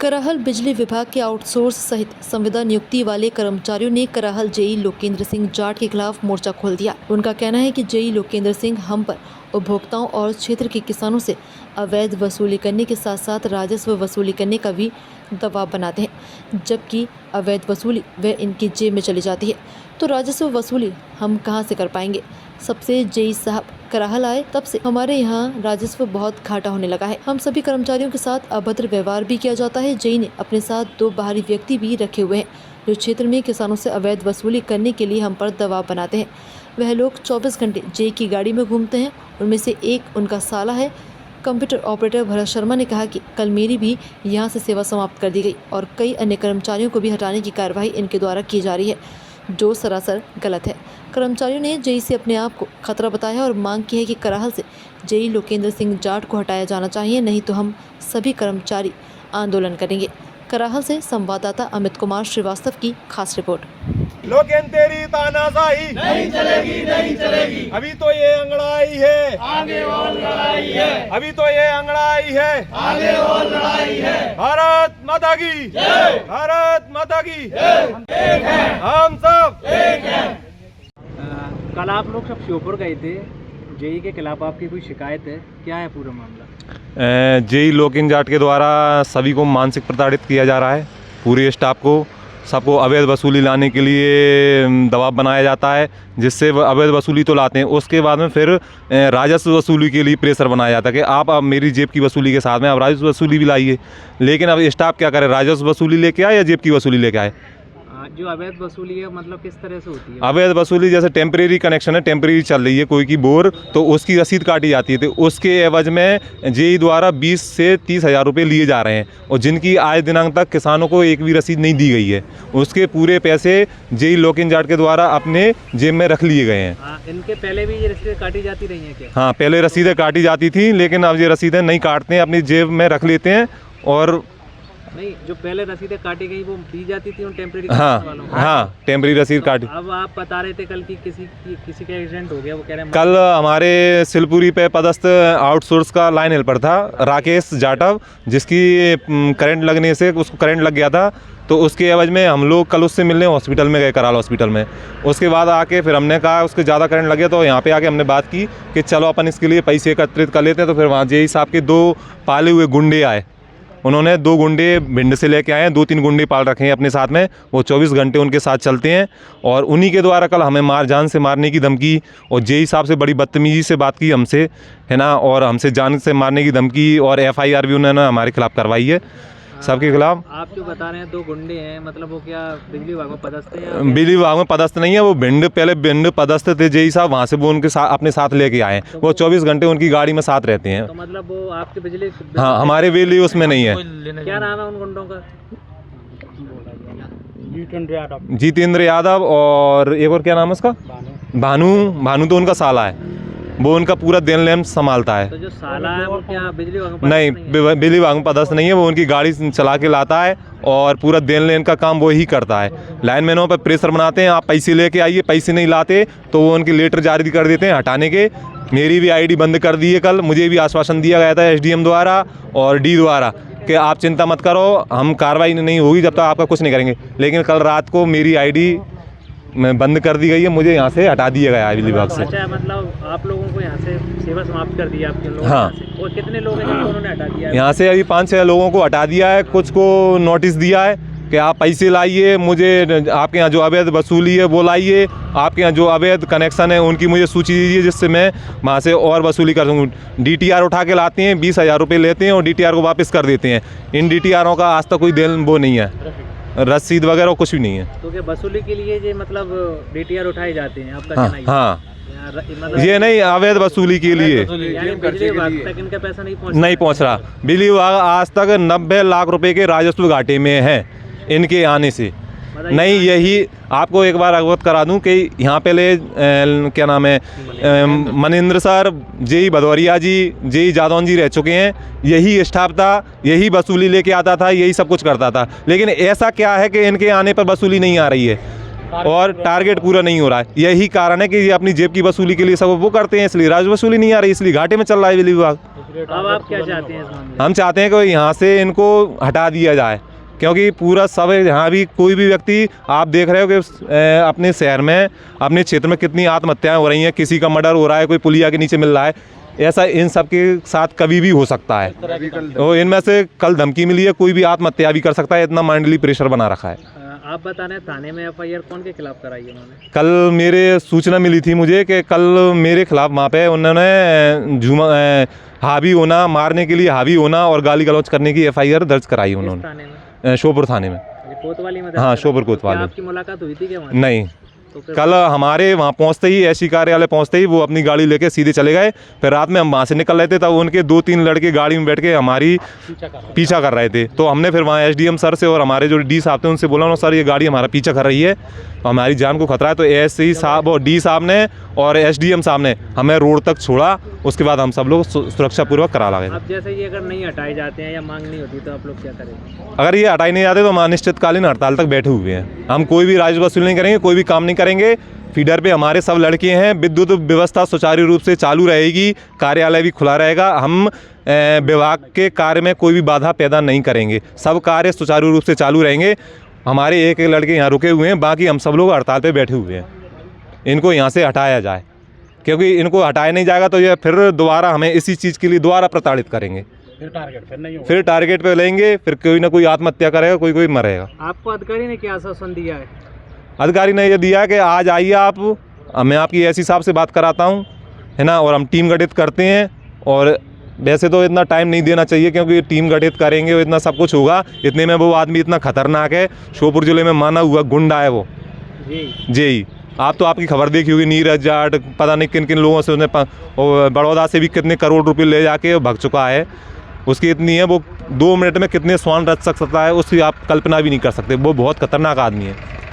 कराहल बिजली विभाग के आउटसोर्स सहित संविदा नियुक्ति वाले कर्मचारियों ने कराहल जेई लोकेंद्र सिंह जाट के खिलाफ मोर्चा खोल दिया। उनका कहना है कि जेई लोकेंद्र सिंह हम पर उपभोक्ताओं और क्षेत्र के किसानों से अवैध वसूली करने के साथ साथ राजस्व वसूली करने का भी दबाव बनाते हैं, जबकि अवैध वसूली वह इनकी जेब में चली जाती है, तो राजस्व वसूली हम कहां से कर पाएंगे। सबसे जेई साहब कराहल आए तब से हमारे यहाँ राजस्व बहुत घाटा होने लगा है। हम सभी कर्मचारियों के साथ अभद्र व्यवहार भी किया जाता है। जेई ने अपने साथ 2 बाहरी व्यक्ति भी रखे हुए हैं जो क्षेत्र में किसानों से अवैध वसूली करने के लिए हम पर दबाव बनाते हैं। वह लोग 24 घंटे जेई की गाड़ी में घूमते हैं। उनमें से एक उनका साला है। कंप्यूटर ऑपरेटर भरत शर्मा ने कहा कि कल मेरी भी यहां से सेवा समाप्त कर दी गई और कई अन्य कर्मचारियों को भी हटाने की कार्रवाई इनके द्वारा की जा रही है, जो सरासर गलत है। कर्मचारियों ने जेई से अपने आप को खतरा बताया और मांग की है कि कराहल से जेई लोकेंद्र सिंह जाट को हटाया जाना चाहिए, नहीं तो हम सभी कर्मचारी आंदोलन करेंगे। कराहल से संवाददाता अमित कुमार श्रीवास्तव की खास रिपोर्ट। लोकेन तेरी तानाशाही नहीं चलेगी, नहीं चलेगी। अभी तो ये अंगड़ाई है, आगे और लड़ाई है, अभी तो ये अंगड़ाई है, आगे और लड़ाई है। भारत माता की जय, भारत माता की जय। एक है, हम सब एक है। कल आप लोग सब श्योपुर गए थे, जेई के खिलाफ आपकी कोई शिकायत है, क्या है पूरा मामला? जेई लोकेंद्र जाट के द्वारा सभी को मानसिक प्रताड़ित किया जा रहा है। पूरे स्टाफ को सबको अवैध वसूली लाने के लिए दबाव बनाया जाता है, जिससे अवैध वसूली तो लाते हैं, उसके बाद में फिर राजस्व वसूली के लिए प्रेशर बनाया जाता है कि आप अब मेरी जेब की वसूली के साथ में आप राजस्व वसूली भी लाइए। लेकिन अब स्टाफ क्या करे, राजस्व वसूली लेके आए या जेब की वसूली लेके आए? जो अवैध वसूली है मतलब किस तरह से होती है? अवैध वसूली जैसे टेम्परेरी कनेक्शन है, टेम्परेरी चल रही है कोई की बोर, तो उसकी रसीद काटी जाती है, तो उसके एवज में जेई द्वारा 20 से 30 हज़ार रुपये लिए जा रहे हैं और जिनकी आज दिनांक तक किसानों को एक भी रसीद नहीं दी गई है। उसके पूरे पैसे जेई लोकेंद्र जाट के द्वारा अपने जेब में रख लिए गए हैं। इनके पहले भी ये रसीदें काटी जाती रही हैं क्या? हाँ, पहले रसीदें काटी जाती थी, लेकिन अब ये रसीदें नहीं काटते हैं, अपनी जेब में रख लेते हैं। और नहीं, जो पहले रसीदें काटी गई वो दी जाती थी उन टेम्परेरी हाँ हाँ, टेम्परेरी रसीद काटी। अब आप बता रहे थे कल की किसी का एक्सीडेंट हो गया, वो कह रहे हैं कल हमारे सिलपुरी पे पदस्थ आउटसोर्स का लाइन हेल्पर था राकेश जाटव, जिसकी करंट लगने से उसको करंट लग गया था, तो उसके एवज में हम लोग कल उससे मिलने हॉस्पिटल में गए, कराल हॉस्पिटल में। उसके बाद आके फिर हमने कहा उसके ज़्यादा करंट लग गया, तो यहाँ पे आके हमने बात की कि चलो अपन इसके लिए पैसे एकत्रित कर लेते हैं। तो फिर वहाँ जेई साहब के 2 पाले हुए गुंडे आए। उन्होंने 2 गुंडे भिंड से लेके आए हैं, 2-3 गुंडे पाल रखे हैं अपने साथ में, वो 24 घंटे उनके साथ चलते हैं और उन्हीं के द्वारा कल हमें जान से मारने की धमकी और जेई साहब से बड़ी बदतमीजी से बात की हमसे, है ना, और हमसे जान से मारने की धमकी और FIR भी उन्होंने हमारे खिलाफ करवाई है, सबके खिलाफ। आप जो बता रहे हैं 2 गुंडे हैं, मतलब वो क्या बिजली विभाग में पदस्थ है? बिजली विभाग में पदस्थ नहीं है, वो पहले भिंड पदस्थ थे जेई साहब, वहाँ से वो उनके साथ अपने साथ लेके आए हैं। वो 24 घंटे उनकी गाड़ी में साथ रहते हैं। तो मतलब वो आपके बिजली? हाँ, हमारे बिजली उसमें नहीं है। क्या नाम है उन गुंडों का? जितेंद्र यादव और एक और क्या नाम है उसका? भानु तो उनका साला है, वो उनका पूरा देन लेन संभालता है। तो जो साला है वो क्या बिजली विभाग में नहीं, बिजली विभाग में पदस्थ नहीं है, वो उनकी गाड़ी चला के लाता है और पूरा देन लेन का काम वो ही करता है। लाइनमैनों पर प्रेशर बनाते हैं, आप पैसे लेके आइए, पैसे नहीं लाते तो वो उनके लेटर जारी कर देते हैं हटाने के। मेरी भी ID बंद कर दी है कल, मुझे भी आश्वासन दिया गया था SDM द्वारा और D द्वारा कि आप चिंता मत करो, हम कार्रवाई नहीं होगी जब तक आपका कुछ नहीं करेंगे। लेकिन कल रात को मेरी ID में बंद कर दी गई है, मुझे यहाँ से हटा दिया गया है बिजली विभाग से। अच्छा, मतलब आप लोगों को यहाँ से सेवा समाप्त कर दी है आपके लोगों? हाँ। और कितने लोग हैं जिनको उन्होंने हटा दिया है? यहाँ से अभी 5-6 लोगों को हटा दिया है, कुछ को नोटिस दिया है कि आप पैसे लाइए, मुझे आपके यहाँ जो अवैध वसूली है वो लाइए, आपके यहाँ जो अवैध कनेक्शन है उनकी मुझे सूची दीजिए, जिससे मैं वहाँ से और वसूली कर सकूँ। DTR उठा के लाते हैं, 20 हज़ार रुपये लेते हैं और DTR को वापस कर देते हैं। इन DTRों का आज तक कोई देन वो नहीं है, रसीद वगैरह कुछ भी नहीं है। तो क्या वसूली के लिए ये मतलब DTR उठाए जाते हैं आपका? हाँ कहना हाँ, मतलब ये नहीं, अवैध वसूली के लिए यानी बिजली विभाग तक इनका पैसा नहीं पहुँच रहा। बिजली विभाग आज तक 90 लाख रुपए के राजस्व घाटे में है इनके आने से। नहीं, यही आपको एक बार अवगत करा दूं कि यहाँ पहले क्या नाम है, मनिंद्र सर, जेई भदौरिया जी, जेई जादौन जी रह चुके हैं। यही स्टाफ था, यही वसूली लेके आता था, यही सब कुछ करता था। लेकिन ऐसा क्या है कि इनके आने पर वसूली नहीं आ रही है? और टारगेट पूरा नहीं हो रहा है। यही कारण है कि ये अपनी जेब की वसूली के लिए सब वो करते हैं, इसलिए राजस्व वसूली नहीं आ रही, इसलिए घाटे में चल रहा है बिजली विभाग। अब आप क्या चाहते हैं इस मामले में? हम चाहते हैं कि यहाँ से इनको हटा दिया जाए, क्योंकि पूरा सब यहाँ भी कोई भी व्यक्ति, आप देख रहे हो कि अपने शहर में, अपने क्षेत्र में कितनी आत्महत्याएं हो रही हैं, किसी का मर्डर हो रहा है, कोई पुलिया के नीचे मिल रहा है। ऐसा इन सब के साथ कभी भी हो सकता है, और इनमें से कल धमकी मिली है, कोई भी आत्महत्या भी कर सकता है, इतना माइंडली प्रेशर बना रखा है। आप बता रहे हैं थाने में FIR कौन के खिलाफ कराई है उन्होंने? कल मेरे सूचना मिली थी मुझे कि कल मेरे खिलाफ वहाँ पे उन्होंने हावी होना, मारने के लिए हावी होना और गाली गलौज करने की FIR दर्ज कराई उन्होंने। थाने में? श्योपुर थाने में। कोतवाली में? हाँ, श्योपुर कोतवाली। आपकी मुलाकात हुई थी क्या वहाँ? नहीं, तो फिर कल हमारे वहाँ पहुँचते ही, एससी कार्यालय पहुँचते ही वो अपनी गाड़ी लेके सीधे चले गए। फिर रात में हम वहाँ से निकल रहे थे, तब उनके 2-3 लड़के गाड़ी में बैठ के हमारी पीछा कर रहे थे। तो हमने फिर वहाँ SDM सर से और हमारे जो डी साहब थे उनसे बोला, ना सर ये गाड़ी हमारा पीछा कर रही है, हमारी जान को खतरा है। तो SC साहब और डी साहब ने और SDM साहब ने हमें रोड तक छोड़ा, उसके बाद हम सब लोग सुरक्षापूर्वक करा लगे। अब जैसे ये अगर नहीं हटाए जाते हैं या मांग नहीं होती तो आप लोग क्या करेंगे? अगर ये हटाए नहीं जाते तो हम अनिश्चितकालीन हड़ताल तक बैठे हुए हैं। हम कोई भी राजस्व वसूल नहीं करेंगे, कोई भी काम नहीं करेंगे। फीडर पे हमारे सब लड़के हैं, विद्युत व्यवस्था सुचारू रूप से चालू रहेगी, कार्यालय भी खुला रहेगा। हम विभाग के कार्य में कोई भी बाधा पैदा नहीं करेंगे, सब कार्य सुचारू रूप से चालू रहेंगे। हमारे एक लड़के यहाँ रुके हुए हैं, बाकी हम सब लोग हड़ताल पे बैठे हुए हैं। इनको यहाँ से हटाया जाए, क्योंकि इनको हटाया नहीं जाएगा तो ये फिर दोबारा हमें इसी चीज़ के लिए दोबारा प्रताड़ित करेंगे। फिर टारगेट पे लेंगे, फिर कोई ना कोई आत्महत्या करेगा, कोई मरेगा। आपको अधिकारी ने क्या आश्वासन दिया है? अधिकारी ने ये दिया कि आज आइए आप, मैं आपकी SC साहब से बात कराता हूँ, है ना, और हम टीम गठित करते हैं। और वैसे तो इतना टाइम नहीं देना चाहिए, क्योंकि टीम गठित करेंगे इतना सब कुछ होगा। इतने में वो आदमी इतना खतरनाक है, श्योपुर जिले में माना हुआ गुंडा है वो जी। आप तो आपकी खबर देखी होगी, नीरज जाट, पता नहीं किन किन लोगों से उसने बड़ौदा से भी कितने करोड़ रुपए ले जाके भाग चुका है। उसकी इतनी है, वो 2 मिनट में कितने स्वान रच सकता है, उसकी आप कल्पना भी नहीं कर सकते। वो बहुत खतरनाक आदमी है।